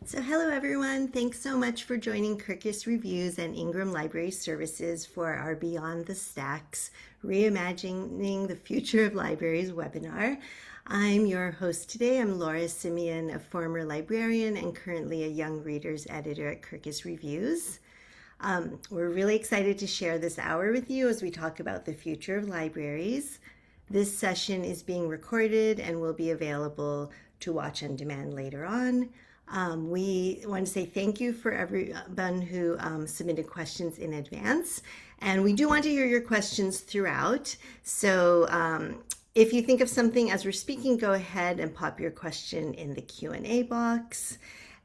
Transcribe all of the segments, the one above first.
So, hello everyone. Thanks so much for joining Kirkus Reviews and Ingram Library Services for our Beyond the Stacks Reimagining the Future of Libraries webinar. I'm your host today. I'm Laura Simeon, a former librarian and currently a young readers editor at Kirkus Reviews. We're really excited to share this hour with you as we talk about the future of libraries. This session is being recorded and will be available to watch on demand later on. We want to say thank you for everyone who submitted questions in advance. And we do want to hear your questions throughout. So if you think of something as we're speaking, go ahead and pop your question in the Q&A box.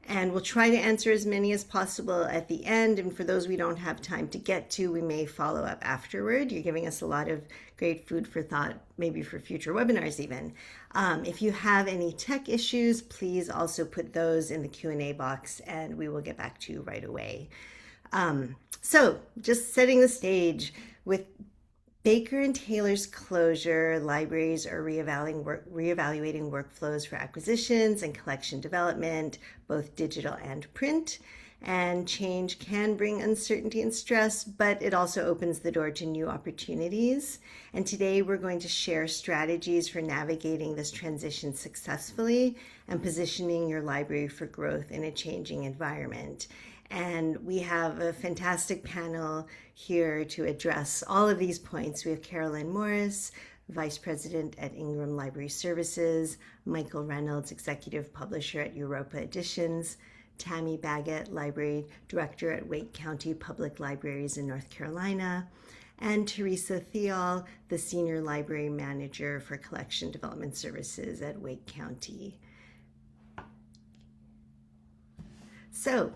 And we'll try to answer as many as possible at the end. And for those we don't have time to get to, we may follow up afterward. You're giving us a lot of great food for thought, maybe for future webinars even. If you have any tech issues, please also put those in the Q&A box and we will get back to you right away. So just setting the stage, with Baker and Taylor's closure, libraries are reevaluating workflows for acquisitions and collection development, both digital and print. And change can bring uncertainty and stress, but it also opens the door to new opportunities. And today we're going to share strategies for navigating this transition successfully and positioning your library for growth in a changing environment. And we have a fantastic panel here to address all of these points. We have Carolyn Morris, Vice President at Ingram Library Services, Michael Reynolds, Executive Publisher at Europa Editions, Tammy Baggett, Library Director at Wake County Public Libraries in North Carolina, and Teresa Thial, the Senior Library Manager for Collection Development Services at Wake County. So,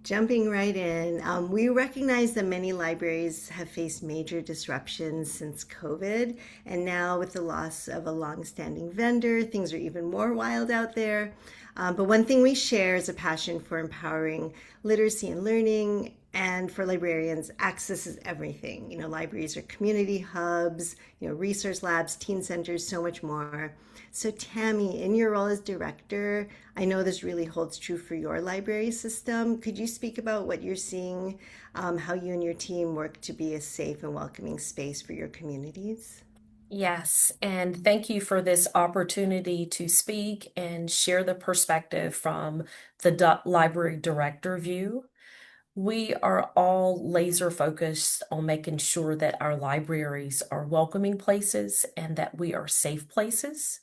jumping right in, we recognize that many libraries have faced major disruptions since COVID, and now with the loss of a long-standing vendor, things are even more wild out there. But one thing we share is a passion for empowering literacy and learning, and for librarians, access is everything. Libraries are community hubs, resource labs, teen centers, so much more. So Tammy, in your role as director, I know this really holds true for your library system. Could you speak about what you're seeing, how you and your team work to be a safe and welcoming space for your communities? Yes, and thank you for this opportunity to speak and share the perspective from the library director view. We are all laser focused on making sure that our libraries are welcoming places and that we are safe places.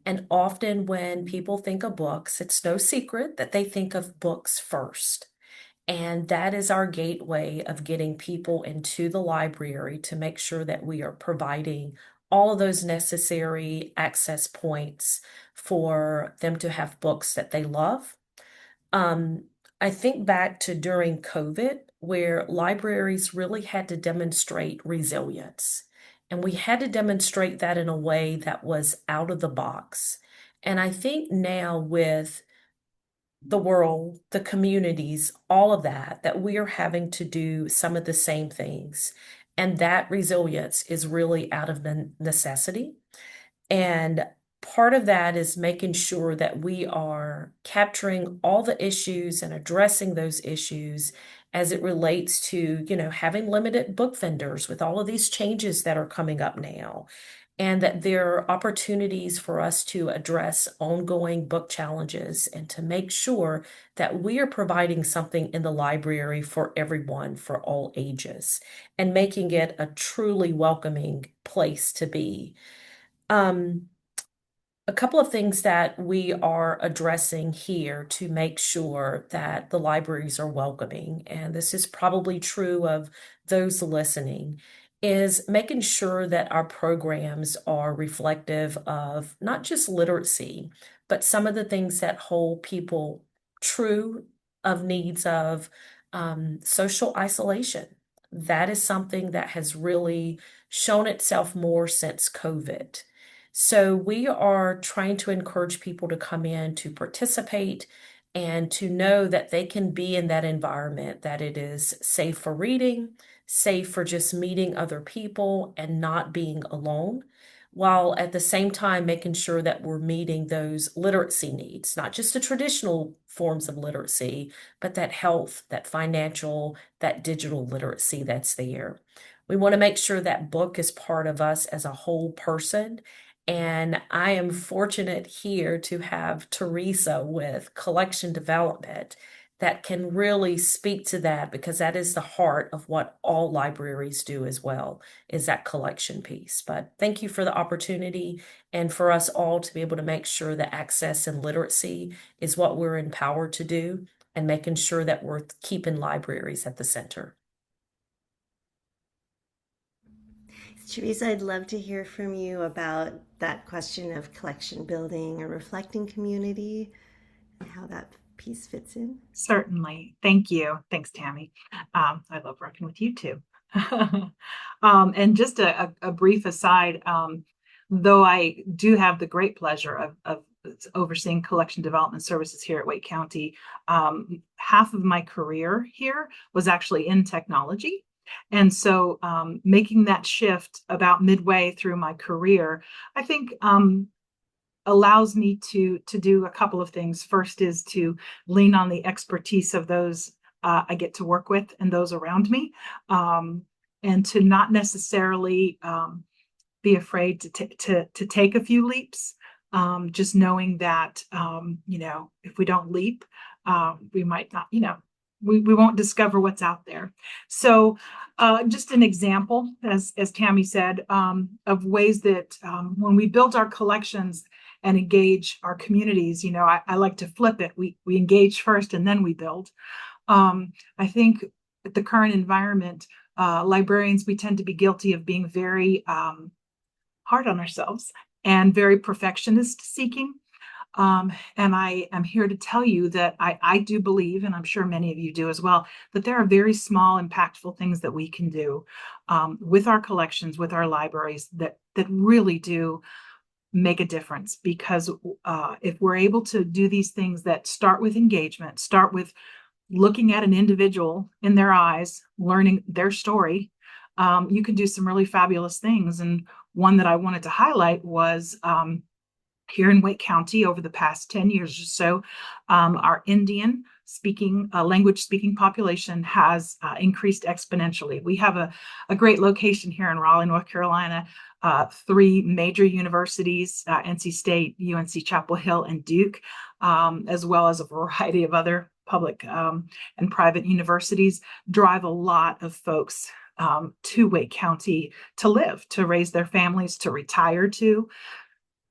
And often when people think of books, it's no secret that they think of books first. And that is our gateway of getting people into the library to make sure that we are providing all of those necessary access points for them to have books that they love. Um, I think back to during COVID, where libraries really had to demonstrate resilience. And we had to demonstrate that in a way that was out of the box. And I think now with the world, the communities, all of that, that we are having to do some of the same things. And that resilience is really out of necessity. And part of that is making sure that we are capturing all the issues and addressing those issues as it relates to, having limited book vendors with all of these changes that are coming up now, and that there are opportunities for us to address ongoing book challenges and to make sure that we are providing something in the library for everyone, for all ages, and making it a truly welcoming place to be. Um, a couple of things that we are addressing here to make sure that the libraries are welcoming, and this is probably true of those listening, is making sure that our programs are reflective of not just literacy, but some of the things that hold people true of needs of social isolation. That is something that has really shown itself more since COVID. So we are trying to encourage people to come in to participate and to know that they can be in that environment, that it is safe for reading, safe for just meeting other people and not being alone. while at the same time making sure that we're meeting those literacy needs, not just the traditional forms of literacy, but that health, that financial, that digital literacy that's there. We want to make sure that book is part of us as a whole person. And I am fortunate here to have Teresa with collection development that can really speak to that, because that is the heart of what all libraries do as well, is that collection piece. But thank you for the opportunity and for us all to be able to make sure that access and literacy is what we're empowered to do, and making sure that we're keeping libraries at the center. Teresa, I'd love to hear from you about that question of collection building or reflecting community and how that piece fits in. Certainly. Thank you. Thanks, Tammy. I love working with you too. And just a brief aside, though I do have the great pleasure of overseeing collection development services here at Wake County, half of my career here was actually in technology. And so making that shift about midway through my career, I think allows me to do a couple of things. First is to lean on the expertise of those I get to work with and those around me, and to not necessarily be afraid to take a few leaps. Just knowing that if we don't leap, we might not, we won't discover what's out there. So just an example, as Tammy said, of ways that when we build our collections and engage our communities, I like to flip it. We engage first and then we build. I think the current environment, librarians, we tend to be guilty of being very hard on ourselves and very perfectionist seeking. And I am here to tell you that I do believe, and I'm sure many of you do as well, that there are very small, impactful things that we can do with our collections, with our libraries that really do make a difference. Because if we're able to do these things that start with engagement, start with looking at an individual in their eyes, learning their story, you can do some really fabulous things. And one that I wanted to highlight was here in Wake County over the past 10 years or so, our Indian language speaking population has increased exponentially. We have a great location here in Raleigh, North Carolina, 3 major universities, NC State, UNC Chapel Hill, and Duke, as well as a variety of other public and private universities, drive a lot of folks to Wake County to live, to raise their families, to retire to.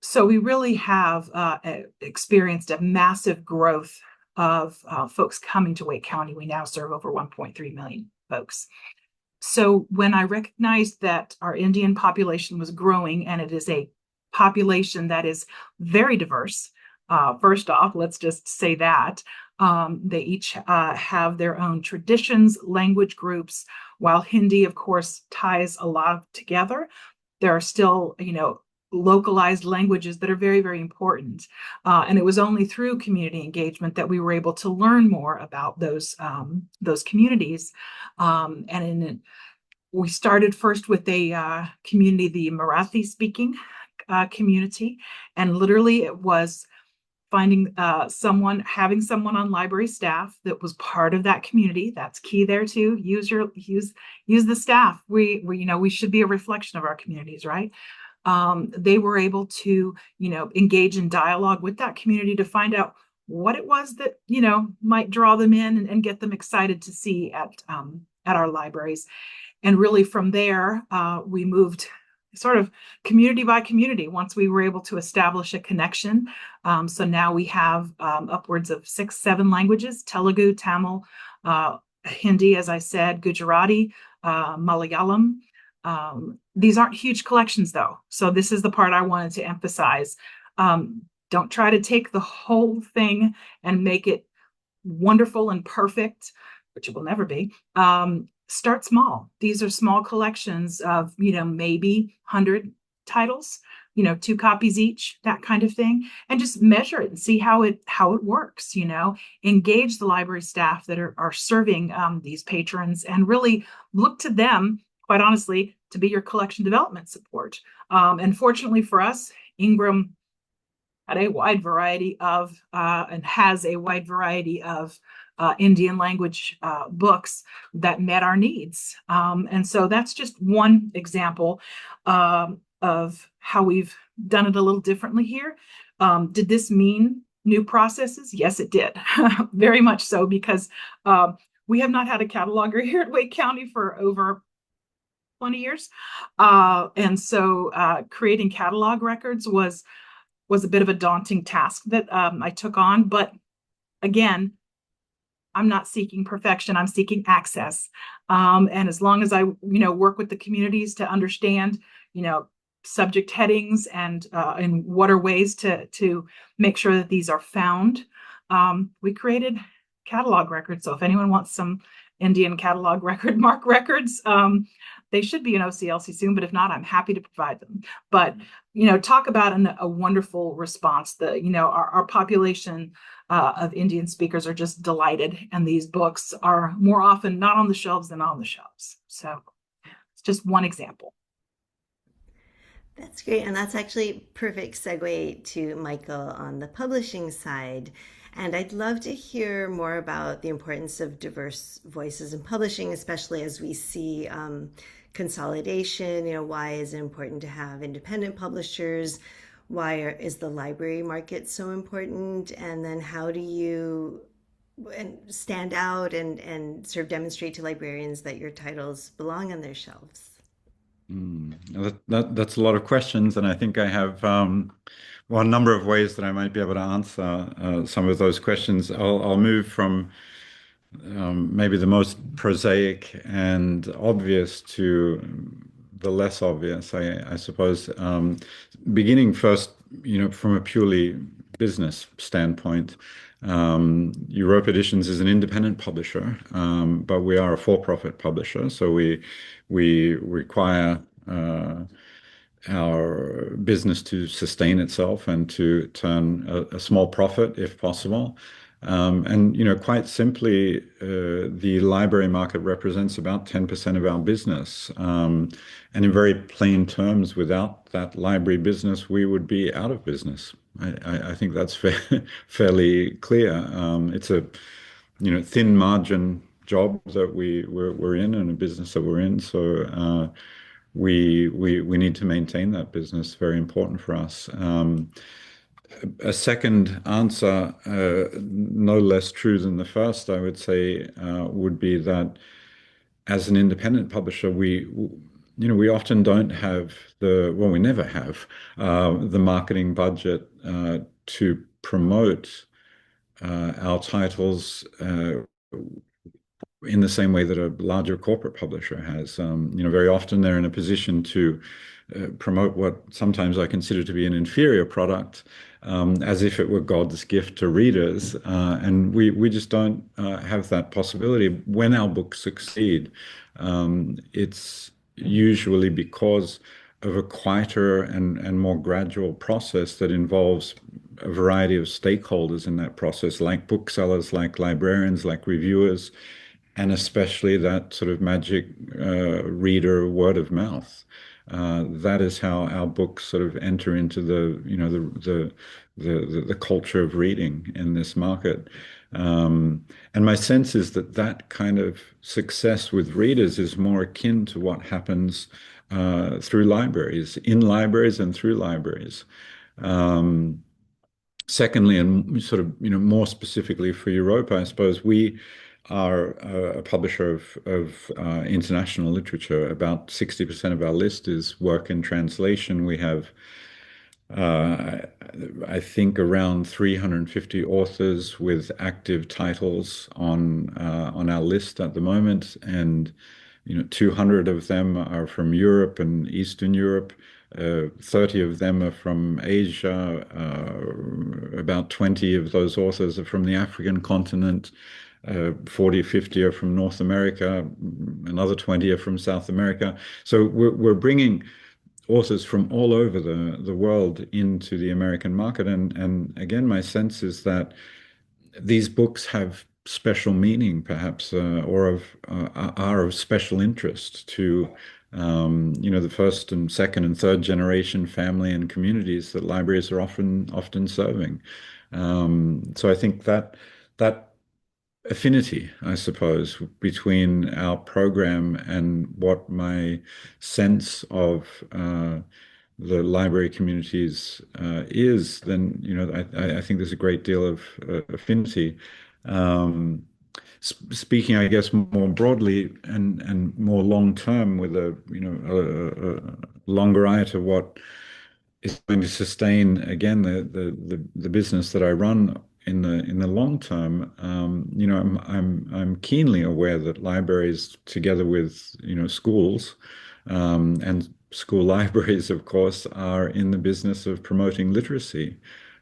So we really have experienced a massive growth of folks coming to Wake County. We now serve over 1.3 million folks. So when I recognized that our Indian population was growing, and it is a population that is very diverse, first off, let's just say that. They each have their own traditions, language groups. While Hindi, of course, ties a lot together, there are still, localized languages that are very, very important. And it was only through community engagement that we were able to learn more about those communities. We started first with a community, the Marathi speaking community, and literally it was finding having someone on library staff that was part of that community. That's key there too. Use the staff. We should be a reflection of our communities, right? They were able to, engage in dialogue with that community to find out what it was that, might draw them in and get them excited to see at our libraries. And really from there, we moved sort of community by community once we were able to establish a connection. So now we have upwards of 6, 7 languages: Telugu, Tamil, Hindi, as I said, Gujarati, Malayalam. These aren't huge collections though. So this is the part I wanted to emphasize. Don't try to take the whole thing and make it wonderful and perfect, which it will never be. Start small. These are small collections of, maybe 100 titles, 2 copies each, that kind of thing, and just measure it and see how it works. Engage the library staff that are serving these patrons, and really look to them, quite honestly, to be your collection development support. And fortunately for us, Ingram had a wide variety of and has a wide variety of Indian language books that met our needs. And so that's just one example of how we've done it a little differently here. Did this mean new processes? Yes, it did. Very much so, because we have not had a cataloger here at Wake County for over 20 years. And so creating catalog records was a bit of a daunting task that I took on. But again, I'm not seeking perfection, I'm seeking access. And as long as I, work with the communities to understand, subject headings and what are ways to make sure that these are found, we created catalog records. So if anyone wants some Indian catalog record mark records, they should be in OCLC soon, but if not, I'm happy to provide them. But, talk about a wonderful response. Our population of Indian speakers are just delighted, and these books are more often not on the shelves than on the shelves. So it's just one example. That's great. And that's actually perfect segue to Michael on the publishing side. And I'd love to hear more about the importance of diverse voices in publishing, especially as we see consolidation. Why is it important to have independent publishers? Is the library market so important? And then how do you stand out and sort of demonstrate to librarians that your titles belong on their shelves? That's a lot of questions, and I think I have a number of ways that I might be able to answer some of those questions. I'll move from maybe the most prosaic and obvious to the less obvious, I suppose. Beginning first, from a purely business standpoint. Europa Editions is an independent publisher, but we are a for-profit publisher, so we require our business to sustain itself and to turn a small profit if possible. And quite simply, the library market represents about 10% of our business. And in very plain terms, without that library business, we would be out of business. I think that's fairly clear. It's a thin margin job that we're in, and a business that we're in. So we need to maintain that business. Very important for us. A second answer, no less true than the first, I would say, would be that as an independent publisher, we often don't have we never have the marketing budget to promote our titles in the same way that a larger corporate publisher has. Very often they're in a position to promote what sometimes I consider to be an inferior product, as if it were God's gift to readers. And we just don't have that possibility. When our books succeed, it's usually because of a quieter and more gradual process that involves a variety of stakeholders in that process, like booksellers, like librarians, like reviewers, and especially that sort of magic reader word of mouth. That is how our books sort of enter into the culture of reading in this market. And my sense is that kind of success with readers is more akin to what happens through libraries, in libraries and through libraries. Secondly, and sort of more specifically for Europa, I suppose we are a publisher of international literature. About 60% of our list is work in translation. We have, I think, around 350 authors with active titles on our list at the moment, and 200 of them are from Europe and Eastern Europe. 30 of them are from Asia. About 20 of those authors are from the African continent. 40, 50 are from North America. Another 20 are from South America. So we're bringing authors from all over the world into the American market. And again, my sense is that these books have special meaning, perhaps, or are of special interest to The first and second and third generation family and communities that libraries are often serving. So I think that affinity, I suppose, between our program and what my sense of the library communities is, then I think there's a great deal of affinity. Um, Speaking, I guess, more broadly and more long term, with a longer eye to what is going to sustain again the business that I run in the long term. I'm keenly aware that libraries, together with schools, and school libraries, of course, are in the business of promoting literacy.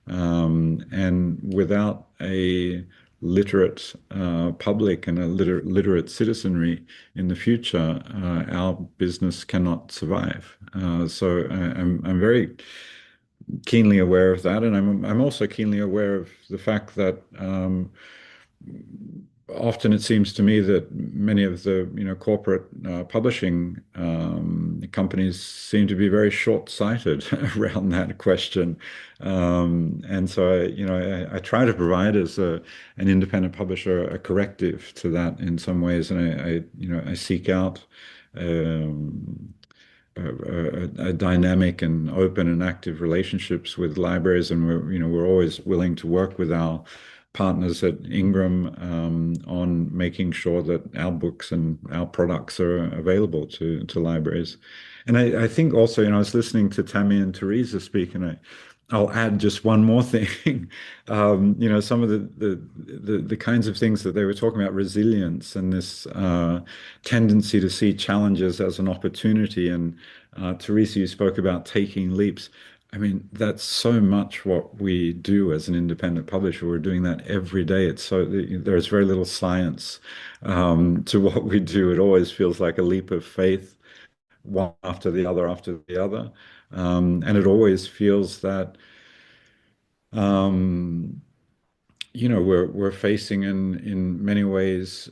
And without a literate public and a literate citizenry in the future, our business cannot survive. So I'm very keenly aware of that, and I'm also keenly aware of the fact that often it seems to me that many of the corporate publishing companies seem to be very short-sighted around that question, and so I try to provide as an independent publisher a corrective to that in some ways, and I seek out dynamic and open and active relationships with libraries, and we're always willing to work with our partners at Ingram on making sure that our books and our products are available to libraries. And I think also, I was listening to Tammy and Teresa speak, and I'll add just one more thing. Some of the kinds of things that they were talking about, resilience and this tendency to see challenges as an opportunity. And Teresa, you spoke about taking leaps. I mean, that's so much what we do as an independent publisher. We're doing that every day. There's very little science to what we do. It always feels like a leap of faith, one after the other after the other. And it always feels that we're facing in many ways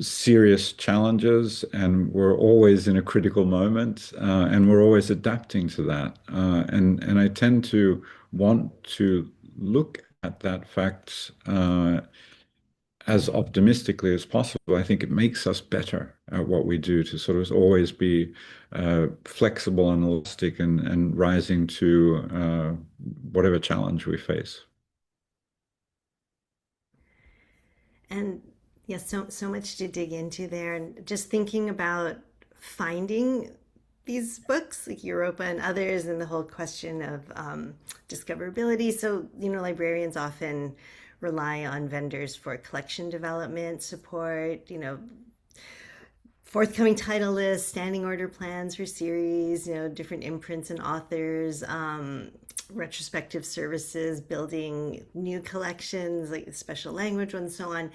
serious challenges, and we're always in a critical moment, and we're always adapting to that. And I tend to want to look at that fact as optimistically as possible. I think it makes us better at what we do, to sort of always be flexible and elastic and rising to whatever challenge we face. And yes, so much to dig into there. And just thinking about finding these books like Europa and others, and the whole question of discoverability. So, librarians often rely on vendors for collection development support, forthcoming title lists, standing order plans for series, different imprints and authors, retrospective services, building new collections, like special language ones, so on,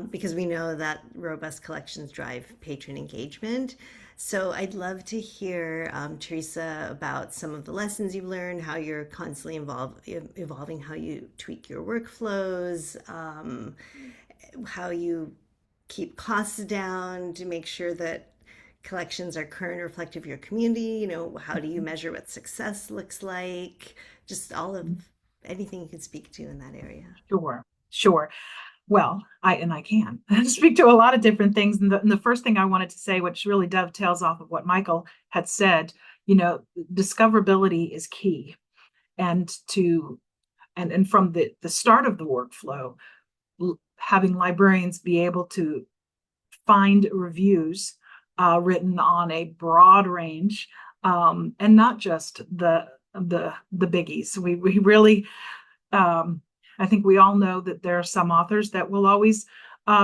because we know that robust collections drive patron engagement. So I'd love to hear, Teresa, about some of the lessons you've learned, how you're constantly evolving, how you tweak your workflows, how you keep costs down to make sure that collections are current and reflective of your community. How do you measure what success looks like? Just all of anything you can speak to in that area. Sure. Well, I can speak to a lot of different things. And the first thing I wanted to say, which really dovetails off of what Michael had said, discoverability is key. And from the start of the workflow, having librarians be able to find reviews written on a broad range, and not just the biggies. We really, I think we all know that there are some authors that will always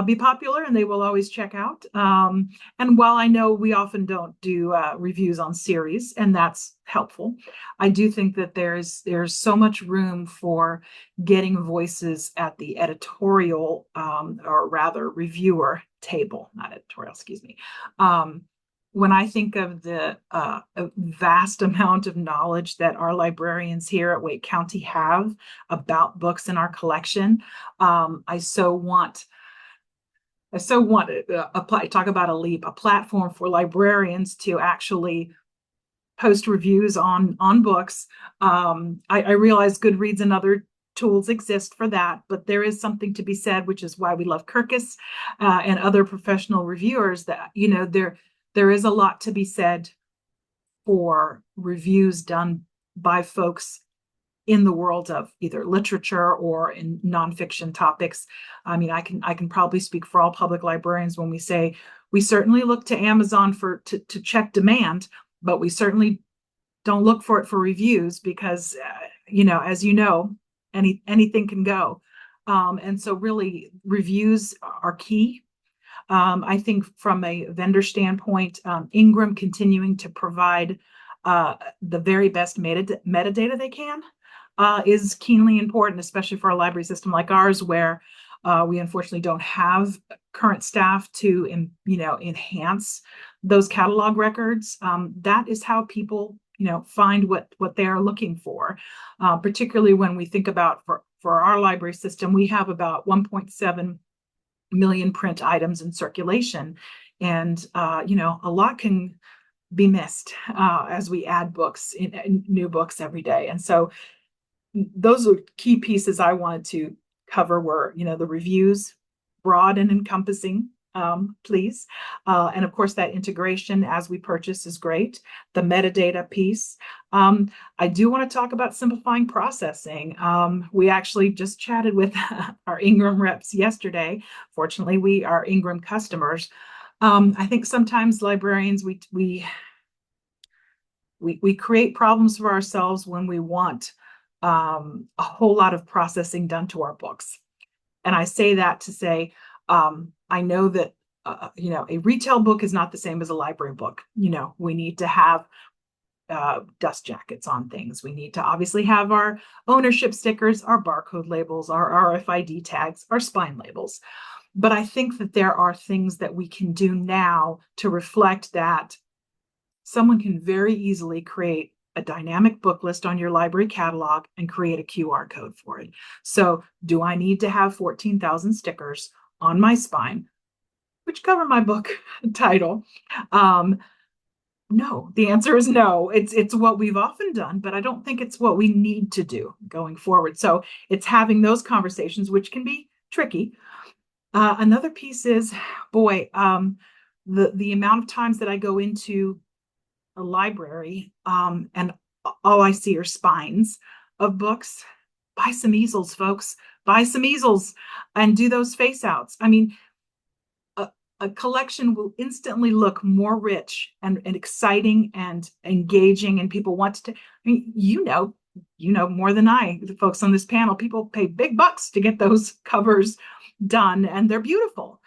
be popular and they will always check out. And while I know we often don't do reviews on series, and that's helpful, I do think that there's so much room for getting voices at the editorial, or rather reviewer table, not editorial, excuse me. When I think of the vast amount of knowledge that our librarians here at Wake County have about books in our collection, I so want so wanted talk about a leap, a platform for librarians to actually post reviews on books. I realize Goodreads and other tools exist for that, but there is something to be said, which is why we love Kirkus and other professional reviewers, that there is a lot to be said for reviews done by folks in the world of either literature or in nonfiction topics. I mean, I can probably speak for all public librarians when we say we certainly look to Amazon to check demand, but we certainly don't look for it for reviews because, as you know, anything can go. And so really reviews are key. I think from a vendor standpoint, Ingram continuing to provide the very best metadata they can is keenly important, especially for a library system like ours, where we unfortunately don't have current staff to enhance those catalog records. That is how people find what they are looking for, particularly when we think about for our library system, we have about 1.7 million print items in circulation, and a lot can be missed as we add books in new books every day. And so those are key pieces I wanted to cover were, the reviews, broad and encompassing, please. And of course, that integration as we purchase is great. The metadata piece. I do want to talk about simplifying processing. We actually just chatted with our Ingram reps yesterday. Fortunately, we are Ingram customers. I think sometimes librarians, we create problems for ourselves when we want a whole lot of processing done to our books. And I say that to say, I know that, a retail book is not the same as a library book. We need to have dust jackets on things. We need to obviously have our ownership stickers, our barcode labels, our RFID tags, our spine labels. But I think that there are things that we can do now to reflect that someone can very easily create a dynamic book list on your library catalog and create a QR code for it. So do I need to have 14,000 stickers on my spine, which cover my book title? No, the answer is no. It's what we've often done, but I don't think it's what we need to do going forward. So it's having those conversations, which can be tricky. Another piece is, boy, the amount of times that I go into a library and all I see are spines of books. Buy some easels, folks. Buy some easels and do those face outs. I mean, a collection will instantly look more rich and exciting and engaging, and people want to. I mean, you know more than I, the folks on this panel. People pay big bucks to get those covers done, and they're beautiful.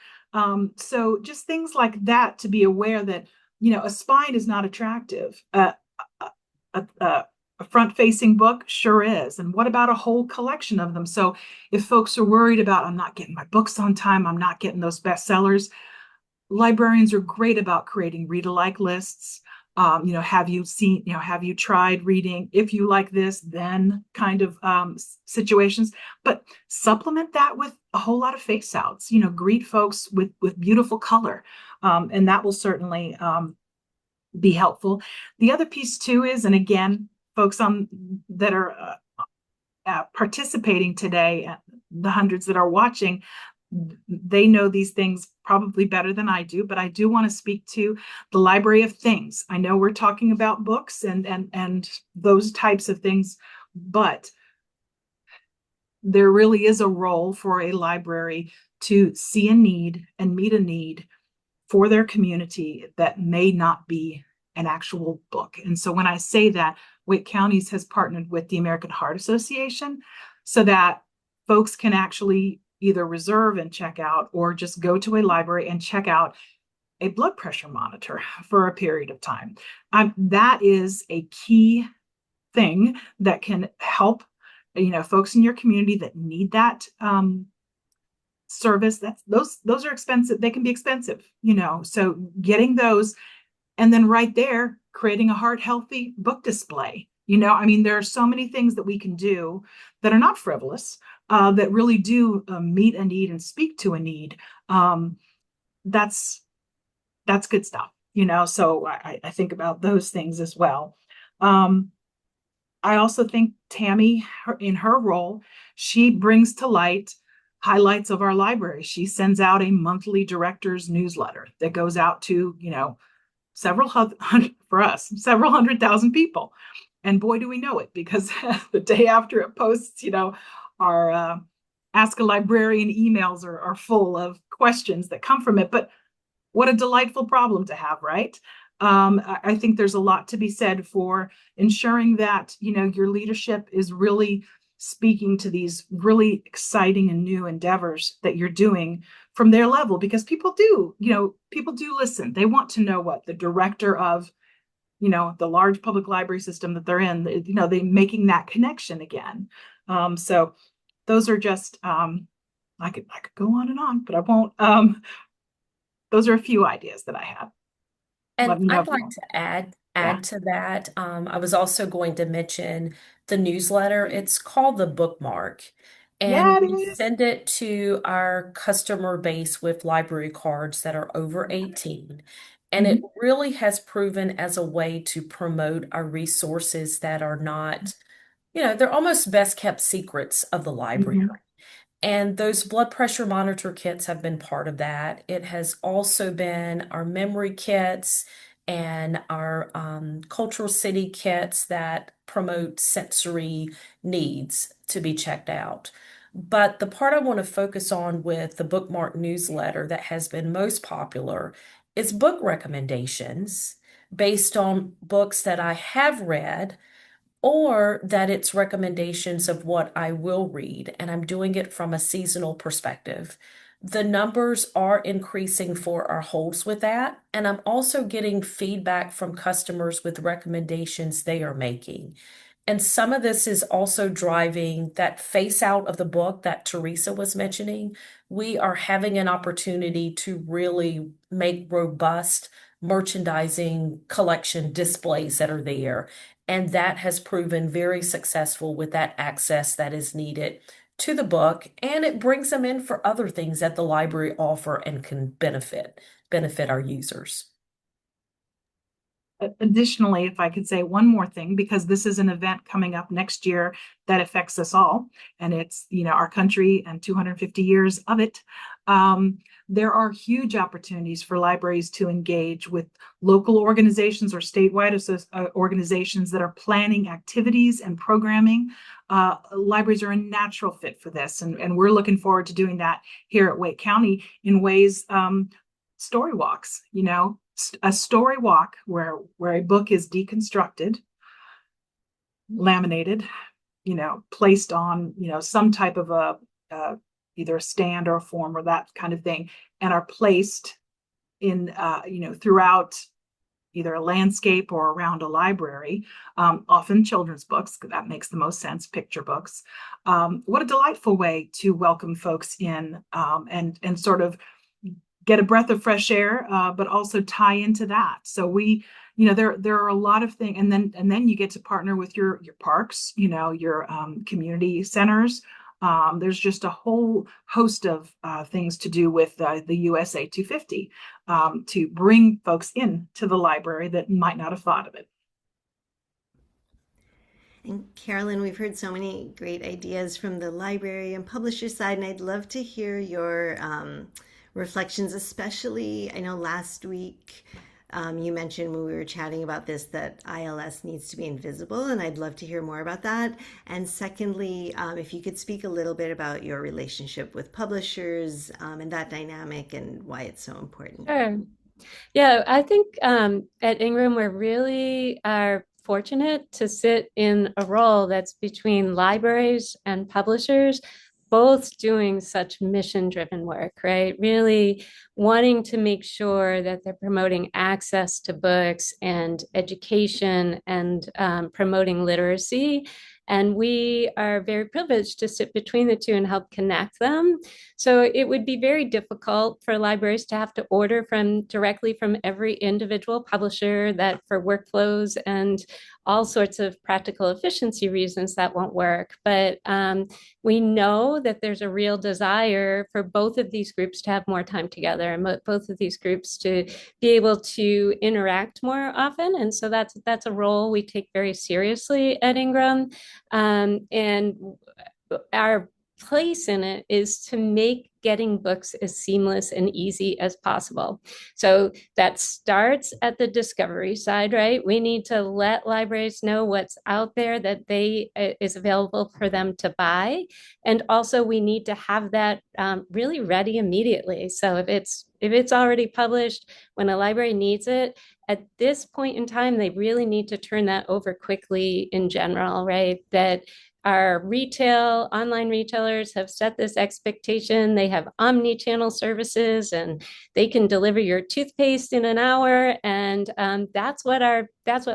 So just things like that, to be aware that a spine is not attractive. A front-facing book sure is. And what about a whole collection of them? So if folks are worried about, I'm not getting my books on time, I'm not getting those bestsellers, librarians are great about creating read-alike lists. Have you tried reading? If you like this, then kind of situations. But supplement that with a whole lot of face outs. Greet folks with beautiful color, and that will certainly be helpful. The other piece too is, and again, folks that are participating today, the hundreds that are watching, they know these things probably better than I do, but I do want to speak to the library of things. I know we're talking about books and those types of things, but there really is a role for a library to see a need and meet a need for their community that may not be an actual book. And so when I say that, Wake Counties has partnered with the American Heart Association so that folks can actually either reserve and check out or just go to a library and check out a blood pressure monitor for a period of time. That is a key thing that can help folks in your community that need that service. Those are expensive. They can be expensive, so getting those, and then right there creating a heart healthy book display. There are so many things that we can do that are not frivolous, that really do meet a need and speak to a need. that's good stuff, so I think about those things as well. I also think Tammy, in her role, she brings to light highlights of our library. She sends out a monthly director's newsletter that goes out to, several hundred, for us, several 100,000 people. And boy, do we know it, because the day after it posts, our Ask a Librarian emails are full of questions that come from it. But what a delightful problem to have, right? I think there's a lot to be said for ensuring that, your leadership is really speaking to these really exciting and new endeavors that you're doing from their level, because people do listen. They want to know what the director of, the large public library system that they're in, they making that connection again. So those are just, I could go on and on, but I won't. Those are a few ideas that I had. Let And me know I'd if you like want. to add Yeah. add to that. I was also going to mention the newsletter. It's called the Bookmark, and Yeah, it we is. send it to our customer base with library cards that are over 18. And it Mhm. really has proven as a way to promote our resources that are not, they're almost best kept secrets of the library. Mhm. And those blood pressure monitor kits have been part of that. It has also been our memory kits and our cultural city kits that promote sensory needs to be checked out. But the part I want to focus on with the bookmark newsletter that has been most popular is book recommendations based on books that I have read, or that it's recommendations of what I will read, and I'm doing it from a seasonal perspective. The numbers are increasing for our holds with that, and I'm also getting feedback from customers with recommendations they are making. And some of this is also driving that face out of the book that Teresa was mentioning. We are having an opportunity to really make robust merchandising collection displays that are there. And that has proven very successful with that access that is needed to the book. And it brings them in for other things that the library offer and can benefit our users. Additionally, if I could say one more thing, because this is an event coming up next year that affects us all, and it's, our country and 250 years of it. There are huge opportunities for libraries to engage with local organizations or statewide organizations that are planning activities and programming. Libraries are a natural fit for this, and we're looking forward to doing that here at Wake County in ways, story walks, a story walk where a book is deconstructed, laminated, placed on, some type of either a stand or a form or that kind of thing, and are placed in, throughout either a landscape or around a library, often children's books, that makes the most sense, picture books. What a delightful way to welcome folks in, and sort of get a breath of fresh air, but also tie into that. So we, there are a lot of things, and then you get to partner with your parks, your community centers. There's just a whole host of things to do with the USA 250, to bring folks in to the library that might not have thought of it. And Carolyn, we've heard so many great ideas from the library and publisher side, and I'd love to hear your reflections, especially, I know last week you mentioned when we were chatting about this that ILS needs to be invisible, and I'd love to hear more about that. And secondly, if you could speak a little bit about your relationship with publishers, and that dynamic and why it's so important. Sure. Yeah, I think at Ingram, we're really are fortunate to sit in a role that's between libraries and publishers, both doing such mission-driven work, right? Really wanting to make sure that they're promoting access to books and education and promoting literacy. And we are very privileged to sit between the two and help connect them. So it would be very difficult for libraries to have to order directly from every individual publisher, that for workflows and all sorts of practical efficiency reasons that won't work. But we know that there's a real desire for both of these groups to have more time together, and both of these groups to be able to interact more often. And so that's a role we take very seriously at Ingram. And our place in it is to make getting books as seamless and easy as possible. So that starts at the discovery side, right? We need to let libraries know what's out there that is available for them to buy. And also we need to have that really ready immediately. So if it's already published, when a library needs it, at this point in time, they really need to turn that over quickly in general, right? That our online retailers have set this expectation. They have omni-channel services, and they can deliver your toothpaste in an hour. And that's what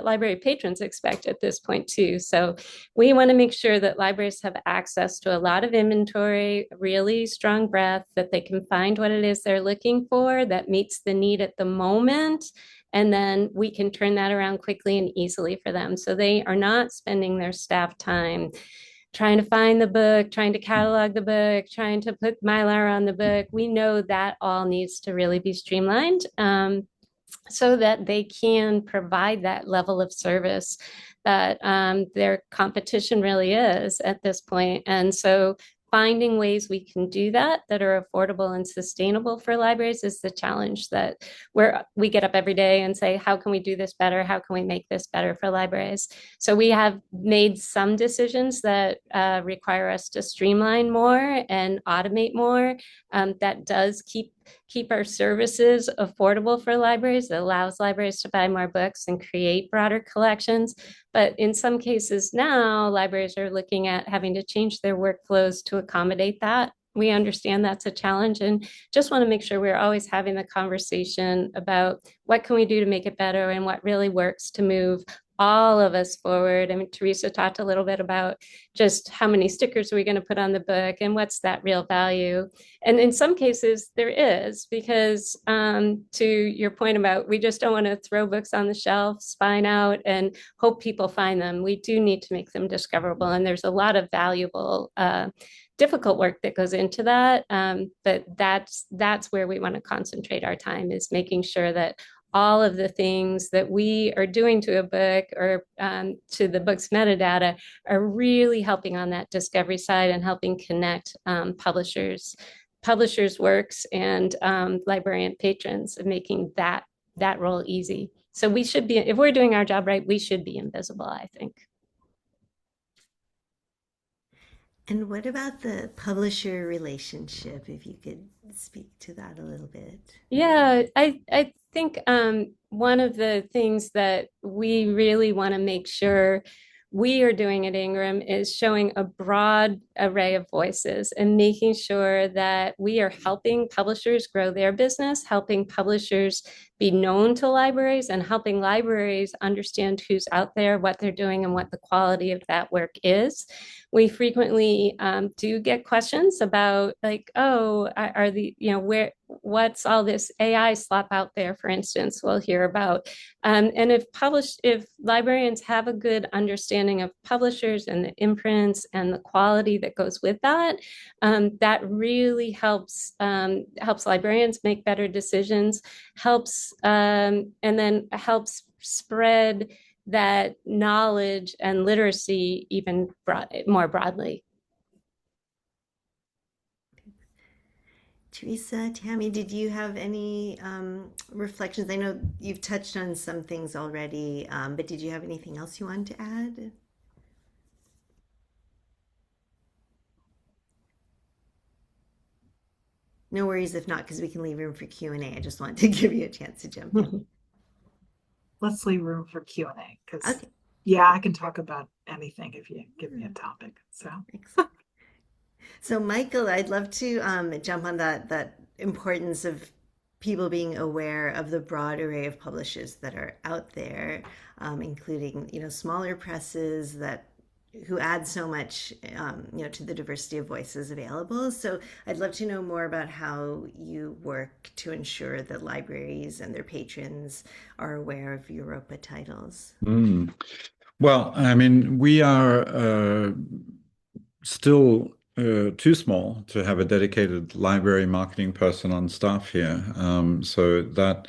library patrons expect at this point too. So we want to make sure that libraries have access to a lot of inventory, really strong breadth, that they can find what it is they're looking for that meets the need at the moment. And then we can turn that around quickly and easily for them. So they are not spending their staff time trying to find the book, trying to catalog the book, trying to put Mylar on the book. We know that all needs to really be streamlined so that they can provide that level of service that their competition really is at this point. And so finding ways we can do that are affordable and sustainable for libraries is the challenge that we get up every day and say, how can we do this better? How can we make this better for libraries? So we have made some decisions that require us to streamline more and automate more. That does keep our services affordable for libraries. It allows libraries to buy more books and create broader collections. But in some cases now, libraries are looking at having to change their workflows to accommodate that. We understand that's a challenge and just want to make sure we're always having the conversation about what can we do to make it better and what really works to move all of us forward. I mean, Teresa talked a little bit about just how many stickers are we going to put on the book and what's that real value. And in some cases there is, because to your point about we just don't want to throw books on the shelf, spine out and hope people find them. We do need to make them discoverable. And there's a lot of valuable difficult work that goes into that. But that's where we want to concentrate our time, is making sure that all of the things that we are doing to a book or to the book's metadata are really helping on that discovery side and helping connect publishers' works and librarian patrons, and making that role easy. So we should be, if we're doing our job right, we should be invisible, I think. And what about the publisher relationship, if you could speak to that a little bit? Yeah, I think one of the things that we really want to make sure we are doing at Ingram is showing a broad array of voices and making sure that we are helping publishers grow their business, helping publishers be known to libraries, and helping libraries understand who's out there, what they're doing, and what the quality of that work is. We frequently do get questions about, like, oh, are the, what's all this AI slop out there, for instance, we'll hear about. And if librarians have a good understanding of publishers and the imprints and the quality that goes with that, that really helps librarians make better decisions, and then helps spread that knowledge and literacy even more broadly. Teresa, Tammy, did you have any reflections? I know you've touched on some things already, but did you have anything else you wanted to add? No worries if not, because we can leave room for Q&A. I just wanted to give you a chance to jump in. Let's leave room for Q&A, because Okay. yeah, I can talk about anything if you give me a topic. So Excellent. So Michael, I'd love to jump on that importance of people being aware of the broad array of publishers that are out there, including smaller presses who add so much to the diversity of voices available. So I'd love to know more about how you work to ensure that libraries and their patrons are aware of Europa titles. Well, I mean, we are still too small to have a dedicated library marketing person on staff here. So that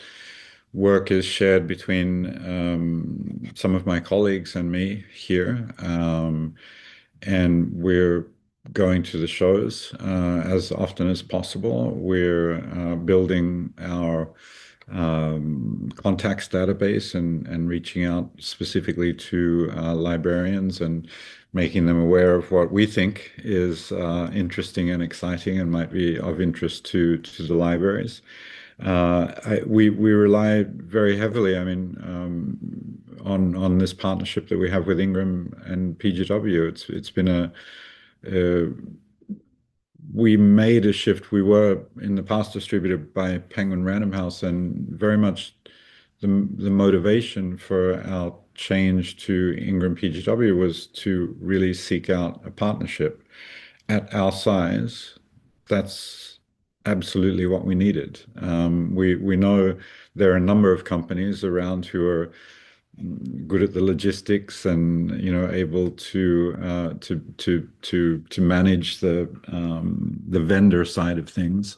work is shared between some of my colleagues and me here. And we're going to the shows as often as possible. We're building our contacts database and reaching out specifically to librarians and making them aware of what we think is interesting and exciting and might be of interest to the libraries. We rely very heavily, I mean, on this partnership that we have with Ingram and PGW. It's been uh, we made a shift. We were in the past distributed by Penguin Random House, and very much the motivation for our change to Ingram PGW was to really seek out a partnership at our size. That's absolutely what we needed. We know there are a number of companies around who are good at the logistics and able to manage the vendor side of things.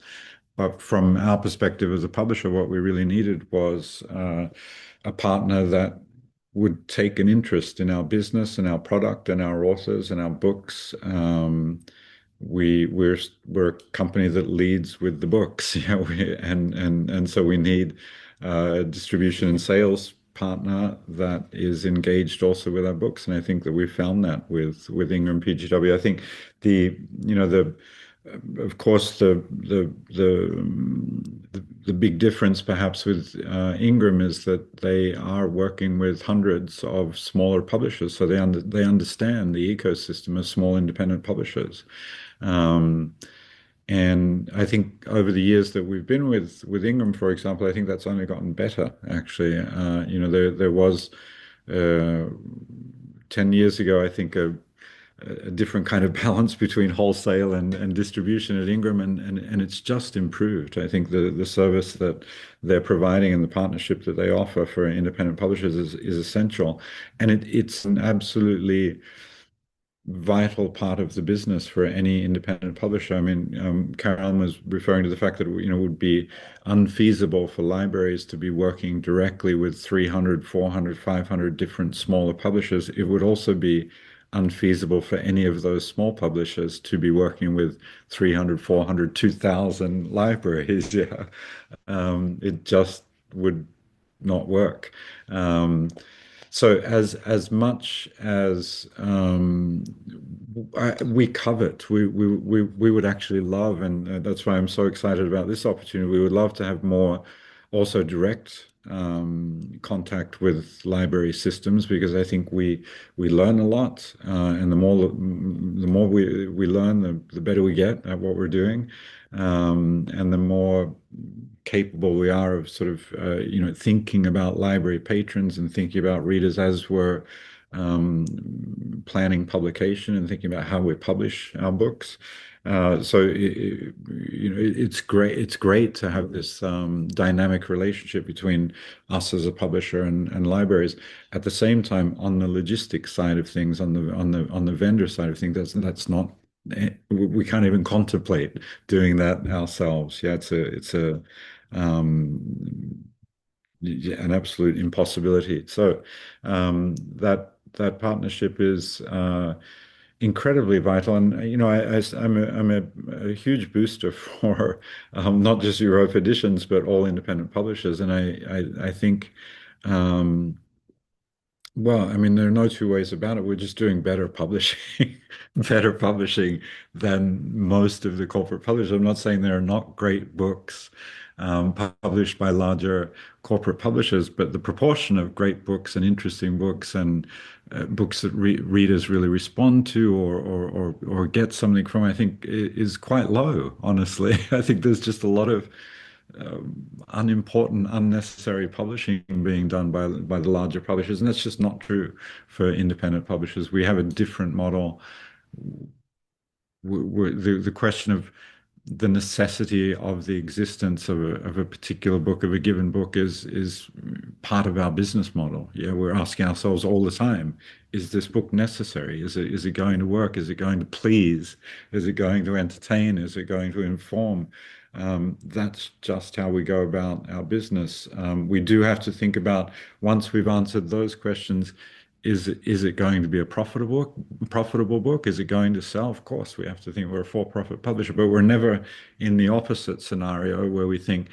But from our perspective as a publisher, what we really needed was a partner that would take an interest in our business and our product and our authors and our books. We're a company that leads with the books, yeah. And so we need a distribution and sales partner that is engaged also with our books, and I think that we found that with Ingram PGW. I think the you know the of course the big difference perhaps with Ingram is that they are working with hundreds of smaller publishers, so they understand the ecosystem of small independent publishers. Um, and I think over the years that we've been with Ingram, for example, I think that's only gotten better, actually. There was 10 years ago, I think, a different kind of balance between wholesale and distribution at Ingram, and it's just improved. I think the service that they're providing and the partnership that they offer for independent publishers is essential. And it's an absolutely vital part of the business for any independent publisher. I mean, Carolyn was referring to the fact that it would be unfeasible for libraries to be working directly with 300, 400, 500 different smaller publishers. It would also be unfeasible for any of those small publishers to be working with 300, 400, 2,000 libraries. Yeah. It just would not work. So as much as we covet, we would actually love, and that's why I'm so excited about this opportunity. We would love to have more also direct contact with library systems, because I think we learn a lot, and the more we learn, the better we get at what we're doing, and the more capable we are of sort of thinking about library patrons and thinking about readers as we're planning publication and thinking about how we publish our books. It's great. It's great to have this dynamic relationship between us as a publisher and libraries. At the same time, on the logistics side of things, on the vendor side of things, that's not. We can't even contemplate doing that ourselves. Yeah, it's an absolute impossibility. So that partnership is incredibly vital. And I'm a huge booster for not just Europe editions, but all independent publishers. And I think. Well, I mean, there are no two ways about it. We're just doing better publishing, better publishing than most of the corporate publishers. I'm not saying there are not great books published by larger corporate publishers, but the proportion of great books and interesting books and books that readers really respond to or get something from, I think, is quite low, honestly. I think there's just a lot of unimportant, unnecessary publishing being done by the larger publishers, and that's just not true for independent publishers. We have a different model. The question of the necessity of the existence of a particular book, of a given book, is part of our business model. Yeah, we're asking ourselves all the time, is this book necessary? Is it going to work? Is it going to please? Is it going to entertain? Is it going to inform? That's just how we go about our business. We do have to think about, once we've answered those questions, is it going to be a profitable book? Is it going to sell? Of course, we have to think we're a for-profit publisher, but we're never in the opposite scenario where we think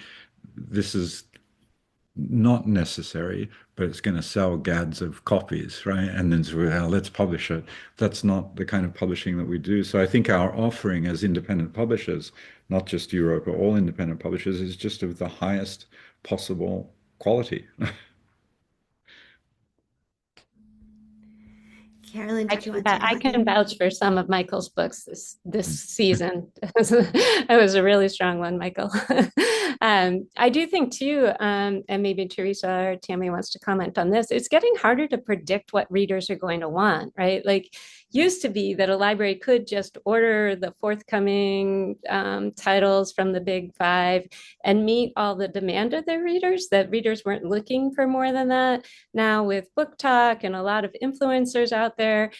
this is not necessary, but it's going to sell gads of copies, right? And then so, well, let's publish it. That's not the kind of publishing that we do. So I think our offering as independent publishers, not just Europe, but all independent publishers, is just of the highest possible quality. Carolyn, did you want to I add in? can vouch for some of Michael's books this season. It was a really strong one, Michael. I do think too, and maybe Teresa or Tammy wants to comment on this, it's getting harder to predict what readers are going to want, right? Like, used to be that a library could just order the forthcoming titles from the big five and meet all the demand of their readers, that readers weren't looking for more than that. Now with Book Talk and a lot of influencers out there,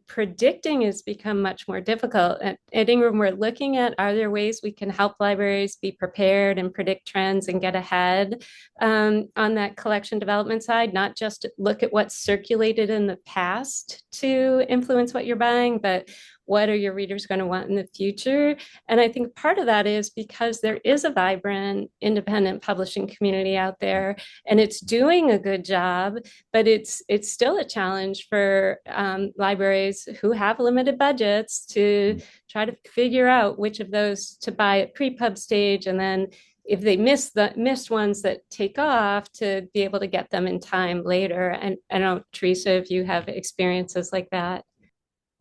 predicting has become much more difficult. At Ingram, we're looking at, are there ways we can help libraries be prepared and predict trends and get ahead on that collection development side, not just look at what's circulated in the past to influence what you're buying, but what are your readers going to want in the future? And I think part of that is because there is a vibrant independent publishing community out there, and it's doing a good job, but it's still a challenge for libraries who have limited budgets to try to figure out which of those to buy at pre-pub stage, and then if they missed ones that take off, to be able to get them in time later. And I don't know, Teresa, if you have experiences like that.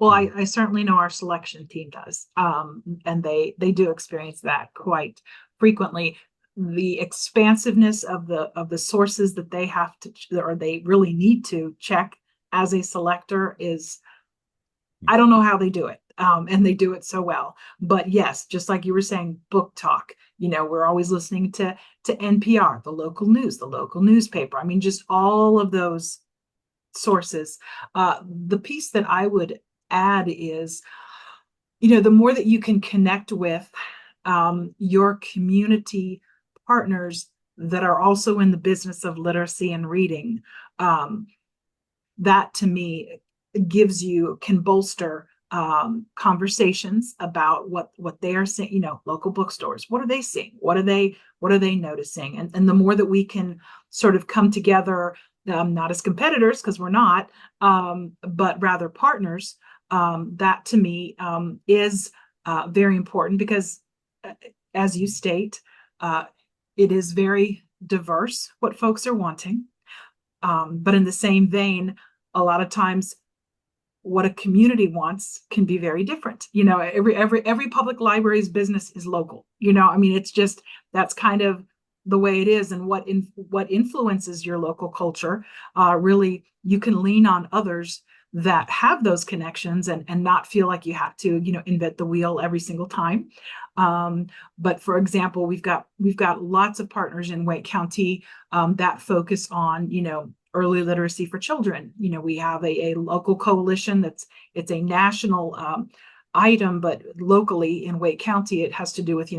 Well, I certainly know our selection team does, and they do experience that quite frequently. The expansiveness of the sources that they have to, or they really need to check as a selector, is, I don't know how they do it, and they do it so well. But yes, just like you were saying, Book Talk. We're always listening to NPR, the local news, the local newspaper. I mean, just all of those sources. The piece that I would add is, the more that you can connect with your community partners that are also in the business of literacy and reading, that to me can bolster conversations about what they are seeing. Local bookstores, what are they seeing? What are they noticing? And the more that we can sort of come together, not as competitors, because we're not, but rather partners, that to me is very important, because as you state, it is very diverse what folks are wanting. But in the same vein, a lot of times what a community wants can be very different. Every public library's business is local. I mean, it's just, that's kind of the way it is. And what influences your local culture, really, you can lean on others that have those connections, and not feel like you have to, invent the wheel every single time. But for example, we've got lots of partners in Wake County that focus on, early literacy for children. We have a local coalition it's a national item, but locally in Wake County, it has to do with,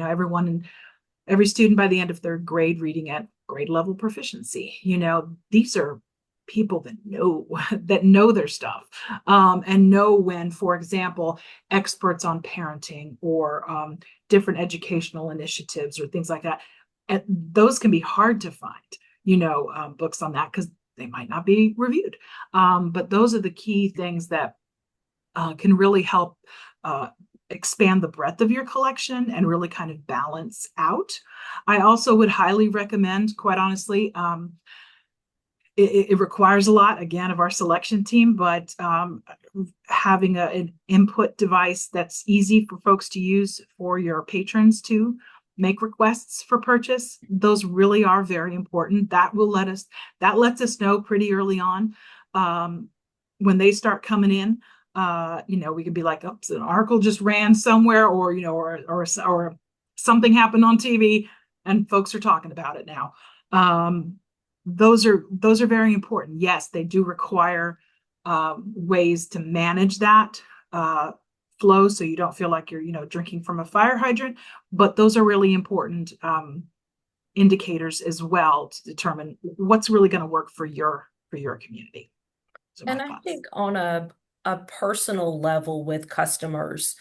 every student by the end of third grade reading at grade level proficiency. These are people that know their stuff, and know when, for example, experts on parenting or different educational initiatives or things like that, and those can be hard to find, books on that, because they might not be reviewed. But those are the key things that can really help expand the breadth of your collection and really kind of balance out. I also would highly recommend, quite honestly, it requires a lot, again, of our selection team, but having an input device that's easy for folks to use, for your patrons to make requests for purchase, those really are very important. That lets us know pretty early on when they start coming in We could be like, oops, an article just ran somewhere, or or something happened on TV and folks are talking about it now. Those are very important. Yes, they do require ways to manage that flow, so you don't feel like you're drinking from a fire hydrant. But those are really important indicators as well to determine what's really going to work for your community. And I think on a personal level with customers,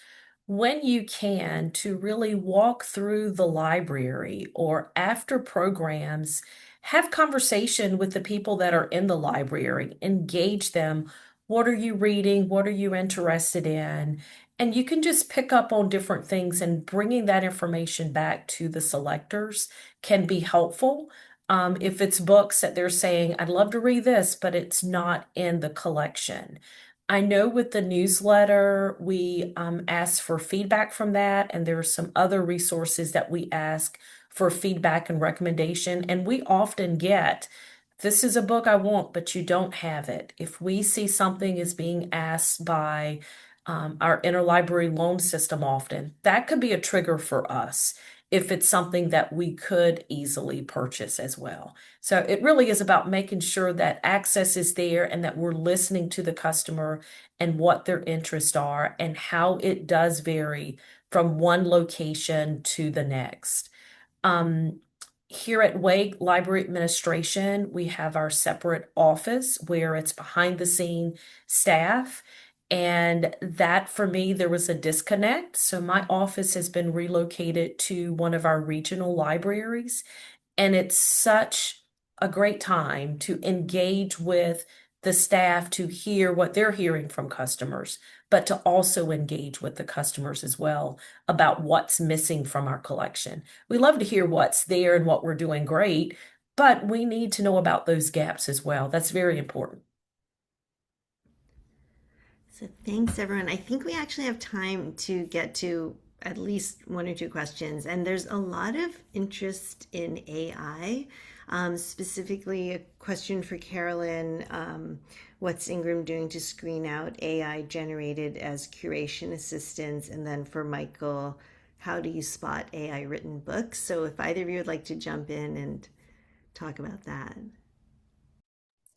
when you can, to really walk through the library or after programs, have conversation with the people that are in the library, engage them. What are you reading? What are you interested in? And you can just pick up on different things, and bringing that information back to the selectors can be helpful. If it's books that they're saying, I'd love to read this, but it's not in the collection. I know with the newsletter, we ask for feedback from that, and there are some other resources that we ask for feedback and recommendation. And we often get, this is a book I want, but you don't have it. If we see something is being asked by our interlibrary loan system often, that could be a trigger for us if it's something that we could easily purchase as well. So it really is about making sure that access is there and that we're listening to the customer and what their interests are and how it does vary from one location to the next. Here at Wake Library Administration, we have our separate office where it's behind the scene staff. And that for me, there was a disconnect. So my office has been relocated to one of our regional libraries. And it's such a great time to engage with the staff to hear what they're hearing from customers, but to also engage with the customers as well about what's missing from our collection. We love to hear what's there and what we're doing great, but we need to know about those gaps as well. That's very important. So thanks, everyone. I think we actually have time to get to at least one or two questions. And there's a lot of interest in AI, specifically a question for Carolyn. What's Ingram doing to screen out AI generated as curation assistants? And then for Michael, how do you spot AI written books? So if either of you would like to jump in and talk about that.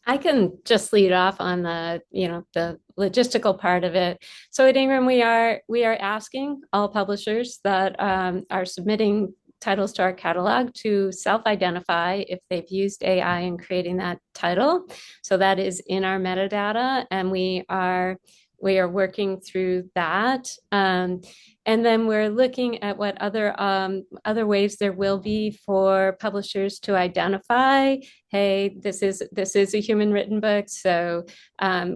I can just lead off on the logistical part of it. So at Ingram, we are asking all publishers that are submitting titles to our catalog to self-identify if they've used AI in creating that title. So that is in our metadata, and we are working through that. And then we're looking at what other ways there will be for publishers to identify, hey, this is a human written book. So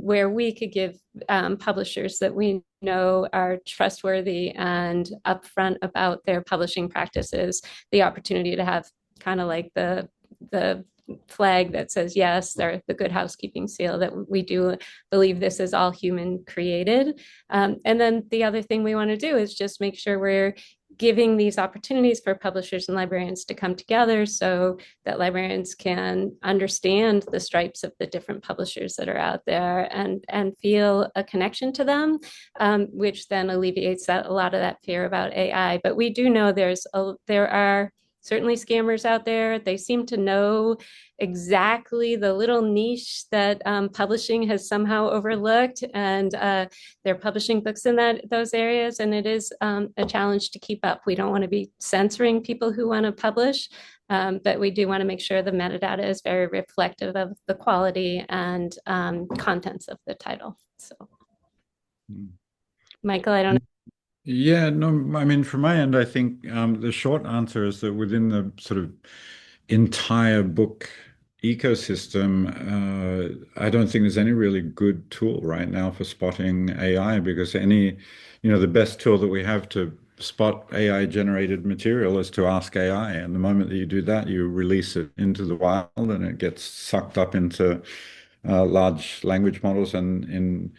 where we could give publishers that we know are trustworthy and upfront about their publishing practices the opportunity to have kind of like the flag that says, yes, they're the Good Housekeeping seal, that we do believe this is all human created. And then the other thing we want to do is just make sure we're giving these opportunities for publishers and librarians to come together so that librarians can understand the stripes of the different publishers that are out there and feel a connection to them, which then alleviates a lot of that fear about AI. But we do know there are certainly scammers out there. They seem to know exactly the little niche that publishing has somehow overlooked, and they're publishing books in those areas, and it is a challenge to keep up. We don't want to be censoring people who want to publish, but we do want to make sure the metadata is very reflective of the quality and contents of the title. So, Michael, I don't know. Yeah, no, I mean, from my end, I think the short answer is that within the sort of entire book ecosystem, I don't think there's any really good tool right now for spotting AI, because the best tool that we have to spot AI generated material is to ask AI. And the moment that you do that, you release it into the wild and it gets sucked up into large language models, and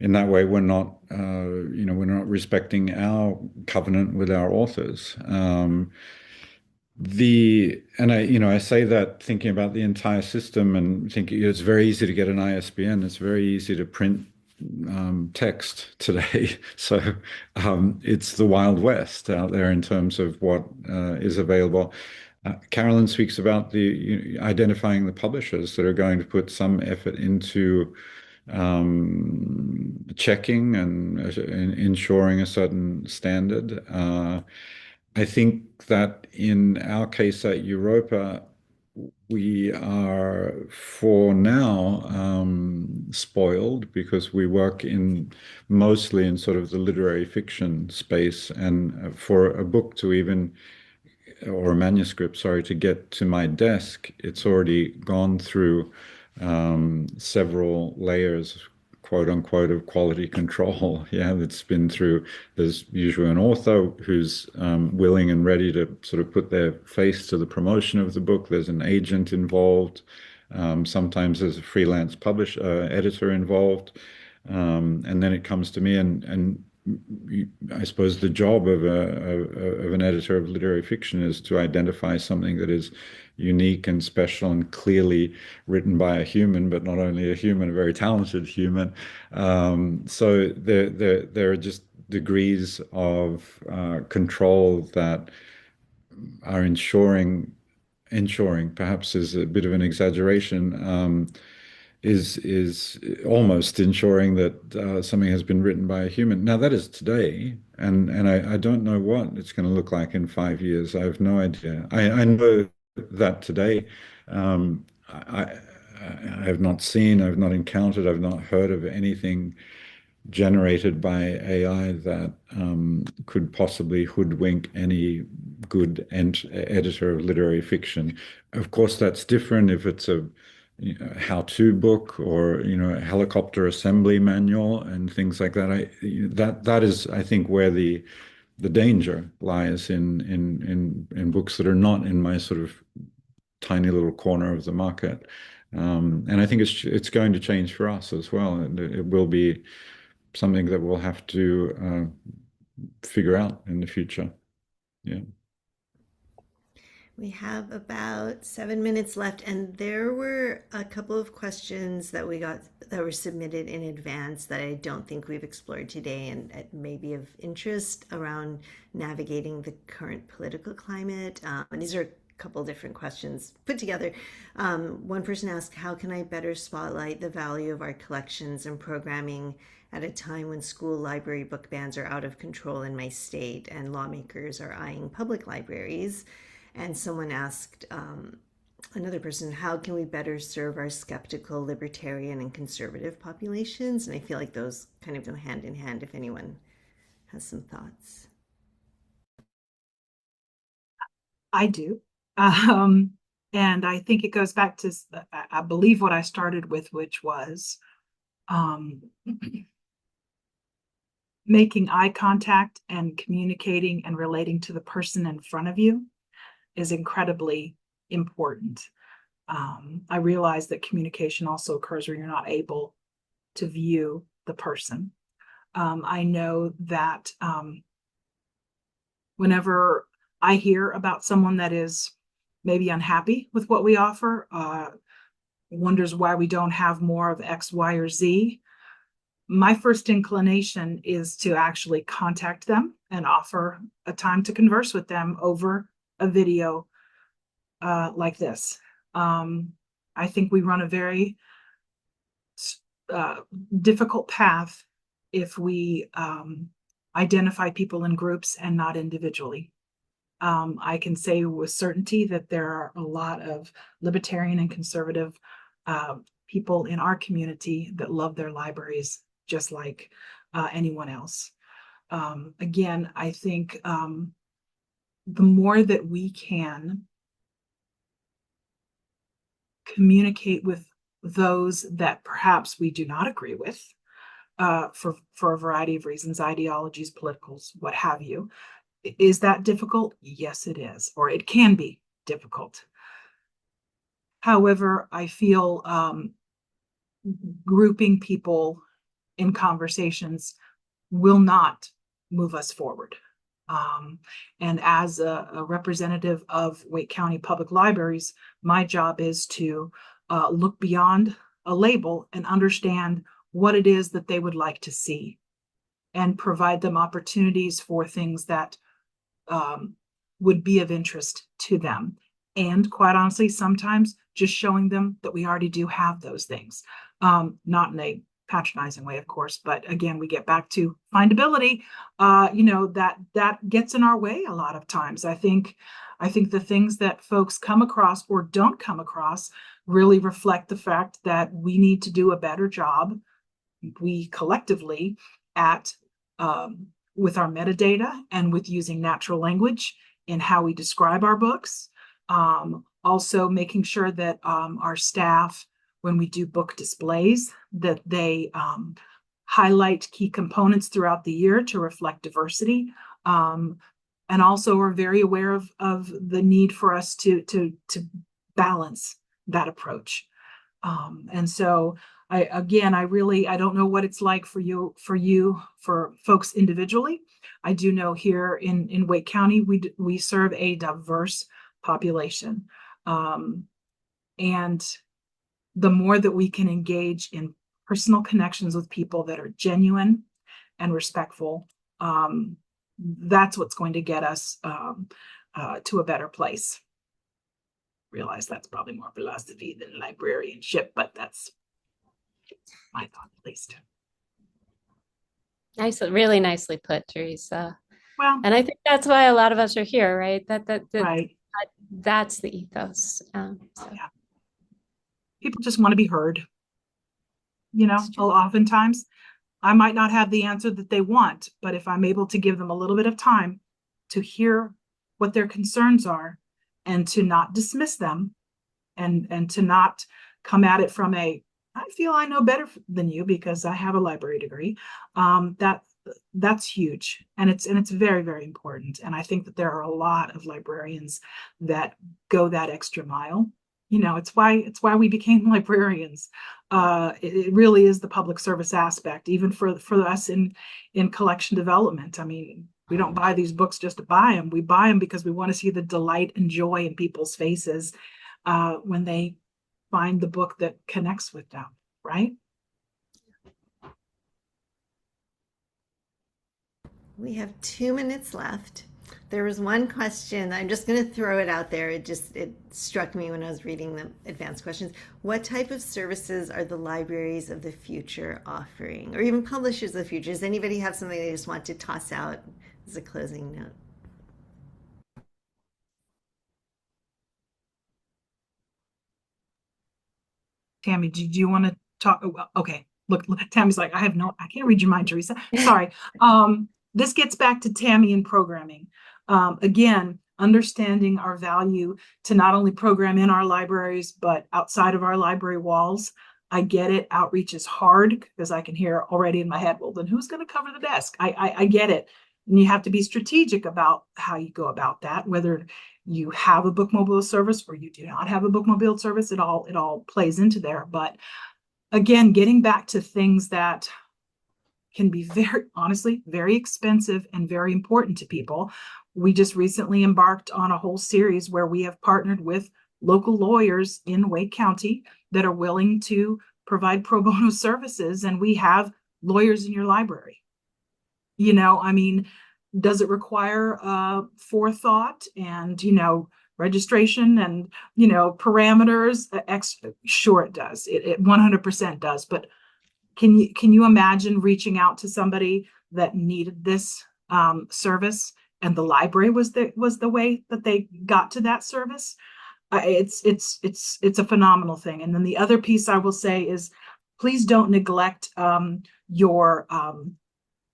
in that way, we're not respecting our covenant with our authors. I say that thinking about the entire system and thinking it's very easy to get an ISBN. It's very easy to print text today. So it's the Wild West out there in terms of what is available. Carolyn speaks about identifying the publishers that are going to put some effort into checking and ensuring a certain standard. I think that in our case at Europa, we are for now spoiled because we work in mostly in sort of the literary fiction space, and for a book to even or a manuscript, sorry, to get to my desk, it's already gone through several layers, quote unquote, of quality control. Yeah, it's been through, there's usually an author who's willing and ready to sort of put their face to the promotion of the book. There's an agent involved. Sometimes there's a freelance editor involved. And then it comes to me, and I suppose the job of an editor of literary fiction is to identify something that is unique and special and clearly written by a human, but not only a human, a very talented human. So there are just degrees of control that are ensuring perhaps is a bit of an exaggeration, is almost ensuring that something has been written by a human. Now that is today, and I don't know what it's going to look like in 5 years. I have no idea. I know that today, I have not seen, I've not encountered, I've not heard of anything generated by AI that could possibly hoodwink any good editor of literary fiction. Of course, that's different if it's a how-to book or a helicopter assembly manual and things like that. That is, I think, where the danger lies in books that are not in my sort of tiny little corner of the market. And I think it's going to change for us as well. And it will be something that we'll have to figure out in the future. Yeah. We have about 7 minutes left, and there were a couple of questions that we got that were submitted in advance that I don't think we've explored today, and it may be of interest around navigating the current political climate. And these are a couple different questions put together. One person asked, how can I better spotlight the value of our collections and programming at a time when school library book bans are out of control in my state and lawmakers are eyeing public libraries? And someone asked, another person, how can we better serve our skeptical, libertarian, and conservative populations? And I feel like those kind of go hand in hand if anyone has some thoughts. I do. And I think it goes back to, I believe, what I started with, which was making eye contact and communicating and relating to the person in front of you is incredibly important. I realize that communication also occurs when you're not able to view the person. I know that whenever I hear about someone that is maybe unhappy with what we offer, wonders why we don't have more of X, Y, or Z, my first inclination is to actually contact them and offer a time to converse with them over a video like this. I think we run a very difficult path if we identify people in groups and not individually. I can say with certainty that there are a lot of libertarian and conservative people in our community that love their libraries just like anyone else. Again, I think the more that we can communicate with those that perhaps we do not agree with for a variety of reasons, ideologies, politicals, what have you. Is that difficult? Yes, it is, or it can be difficult. However, I feel grouping people in conversations will not move us forward. And as a representative of Wake County Public Libraries, my job is to look beyond a label and understand what it is that they would like to see, and provide them opportunities for things that would be of interest to them. And quite honestly, sometimes just showing them that we already do have those things. Not in a patronizing way, of course, but again, we get back to findability. That gets in our way a lot of times. I think the things that folks come across or don't come across really reflect the fact that we need to do a better job, we collectively, at with our metadata and with using natural language in how we describe our books. Also making sure that our staff, when we do book displays, that they highlight key components throughout the year to reflect diversity. And also are very aware of the need for us to balance that approach. And so I don't know what it's like for folks individually. I do know here in Wake County, we serve a diverse population. And the more that we can engage in personal connections with people that are genuine and respectful, that's what's going to get us to a better place. Realize that's probably more philosophy than librarianship, but that's my thought, at least. Really nicely put, Teresa. Well, and I think that's why a lot of us are here, right? Right. That's the ethos. Yeah. People just want to be heard. Oftentimes I might not have the answer that they want, but if I'm able to give them a little bit of time to hear what their concerns are and to not dismiss them and to not come at it from I feel I know better than you because I have a library degree, that's huge. And it's very, very important. And I think that there are a lot of librarians that go that extra mile. It's why we became librarians. It really is the public service aspect, even for us in collection development. I mean, we don't buy these books just to buy them. We buy them because we want to see the delight and joy in people's faces when they find the book that connects with them, right? We have 2 minutes left. There was one question. I'm just going to throw it out there. It struck me when I was reading the advanced questions. What type of services are the libraries of the future offering, or even publishers of the future? Does anybody have something they just want to toss out as a closing note? Tammy, did you want to talk? Okay. Look, Tammy's like, I can't read your mind, Teresa. Sorry. This gets back to Tammy and programming. Again, understanding our value to not only program in our libraries, but outside of our library walls. I get it. Outreach is hard because I can hear already in my head, well, then who's going to cover the desk? I get it. And you have to be strategic about how you go about that, whether you have a bookmobile service or you do not have a bookmobile service. It all plays into there. But again, getting back to things that can be honestly, very expensive and very important to people. We just recently embarked on a whole series where we have partnered with local lawyers in Wake County that are willing to provide pro bono services. And we have lawyers in your library. I mean, does it require forethought and, registration and, parameters? Sure, it does. It 100% does. But can you imagine reaching out to somebody that needed this service and the library was the way that they got to that service? It's a phenomenal thing. And then the other piece I will say is, please don't neglect your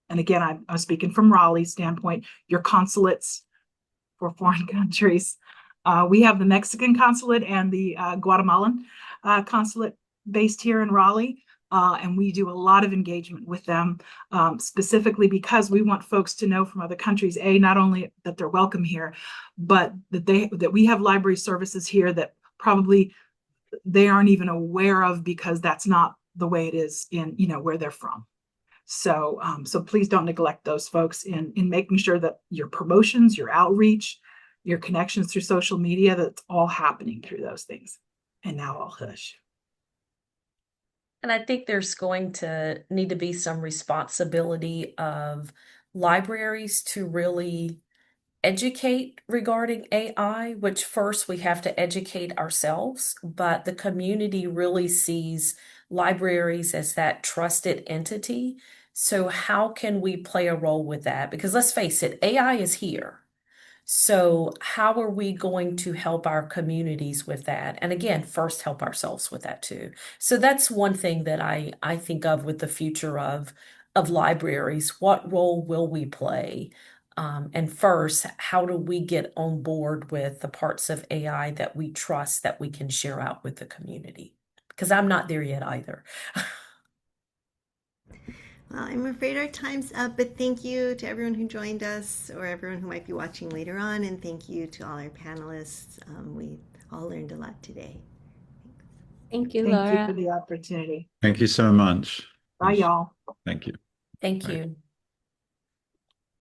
and again, I'm speaking from Raleigh's standpoint, your consulates for foreign countries. We have the Mexican consulate and the Guatemalan consulate based here in Raleigh. And we do a lot of engagement with them, specifically because we want folks to know from other countries, not only that they're welcome here, but that we have library services here that probably they aren't even aware of because that's not the way it is in where they're from. So please don't neglect those folks in making sure that your promotions, your outreach, your connections through social media, that's all happening through those things. And now I'll hush. And I think there's going to need to be some responsibility of libraries to really educate regarding AI, which first we have to educate ourselves, but the community really sees libraries as that trusted entity. So, how can we play a role with that? Because let's face it, AI is here. So, how are we going to help our communities with that? And again, first help ourselves with that too. So that's one thing that I think of with the future of libraries. What role will we play? And first, how do we get on board with the parts of AI that we trust that we can share out with the community? Because I'm not there yet either. Well, I'm afraid our time's up, but thank you to everyone who joined us or everyone who might be watching later on, and thank you to all our panelists. We all learned a lot today. Thank you, Thank you Laura. for the opportunity. Thank you so much. Bye, y'all. Thank you. Thank Bye. you.